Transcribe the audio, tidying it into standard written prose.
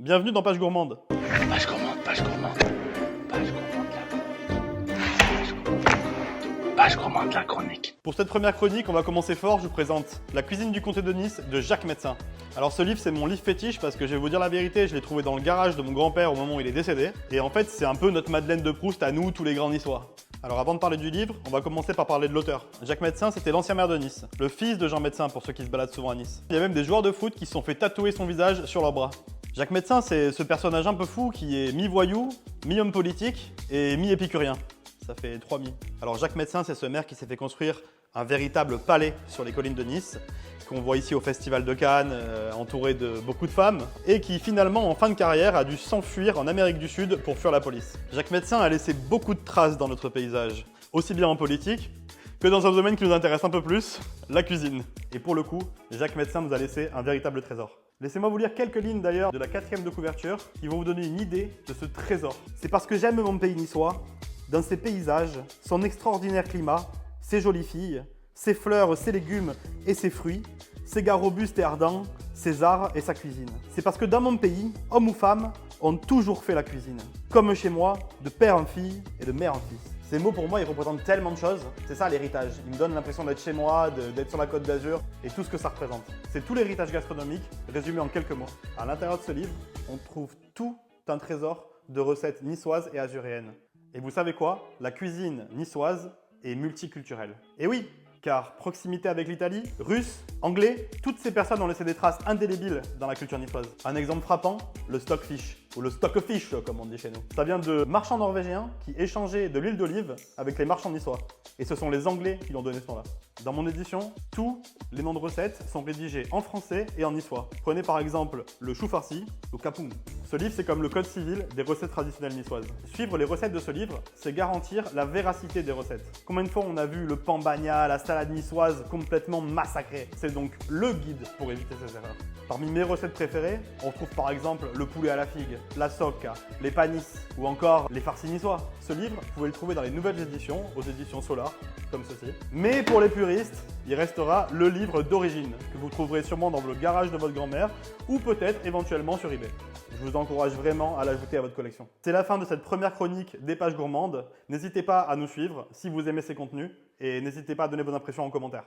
Bienvenue dans Page Gourmande. Page gourmande, page gourmande. Page gourmande, page gourmande, la chronique. Pour cette première chronique, on va commencer fort. Je vous présente La cuisine du comté de Nice de Jacques Médecin. Alors ce livre, c'est mon livre fétiche parce que je vais vous dire la vérité, je l'ai trouvé dans le garage de mon grand-père au moment où il est décédé. Et en fait, c'est un peu notre Madeleine de Proust à nous, tous les grands niçois. Alors avant de parler du livre, on va commencer par parler de l'auteur. Jacques Médecin, c'était l'ancien maire de Nice, le fils de Jean Médecin pour ceux qui se baladent souvent à Nice. Il y a même des joueurs de foot qui se sont fait tatouer son visage sur leurs bras. Jacques Médecin, c'est ce personnage un peu fou qui est mi-voyou, mi-homme politique et mi-épicurien. Ça fait 3 mi. Alors Jacques Médecin, c'est ce maire qui s'est fait construire un véritable palais sur les collines de Nice, qu'on voit ici au Festival de Cannes, entouré de beaucoup de femmes, et qui finalement, en fin de carrière, a dû s'enfuir en Amérique du Sud pour fuir la police. Jacques Médecin a laissé beaucoup de traces dans notre paysage, aussi bien en politique que dans un domaine qui nous intéresse un peu plus, la cuisine. Et pour le coup, Jacques Médecin nous a laissé un véritable trésor. Laissez-moi vous lire quelques lignes d'ailleurs de la 4e de couverture qui vont vous donner une idée de ce trésor. C'est parce que j'aime mon pays niçois, dans ses paysages, son extraordinaire climat, ses jolies filles, ses fleurs, ses légumes et ses fruits, ses gars robustes et ardents, ses arts et sa cuisine. C'est parce que dans mon pays, hommes ou femmes ont toujours fait la cuisine. Comme chez moi, de père en fille et de mère en fils. Ces mots pour moi, ils représentent tellement de choses. C'est ça l'héritage. Ils me donnent l'impression d'être chez moi, d'être sur la Côte d'Azur et tout ce que ça représente. C'est tout l'héritage gastronomique résumé en quelques mots. À l'intérieur de ce livre, on trouve tout un trésor de recettes niçoises et azuréennes. Et vous savez quoi? La cuisine niçoise est multiculturelle. Et oui, car proximité avec l'Italie, russe, anglais, toutes ces personnes ont laissé des traces indélébiles dans la culture niçoise. Un exemple frappant, le stockfish, ou le stockfish comme on dit chez nous. Ça vient de marchands norvégiens qui échangeaient de l'huile d'olive avec les marchands niçois. Et ce sont les Anglais qui lui ont donné ce nom-là. Dans mon édition, tous les noms de recettes sont rédigés en français et en niçois. Prenez par exemple le chou farci ou capoum. Ce livre, c'est comme le code civil des recettes traditionnelles niçoises. Suivre les recettes de ce livre, c'est garantir la véracité des recettes. Combien de fois on a vu le pan bagna, la salade niçoise complètement massacrée? C'est donc le guide pour éviter ces erreurs. Parmi mes recettes préférées, on trouve par exemple le poulet à la figue, la socca, les panisses ou encore les farcis niçois. Ce livre, vous pouvez le trouver dans les nouvelles éditions, aux éditions Solar, comme ceci. Mais pour les puristes, il restera le livre d'origine, que vous trouverez sûrement dans le garage de votre grand-mère ou peut-être éventuellement sur eBay. Je vous encourage vraiment à l'ajouter à votre collection. C'est la fin de cette première chronique des Pages Gourmandes. N'hésitez pas à nous suivre si vous aimez ces contenus et n'hésitez pas à donner vos impressions en commentaire.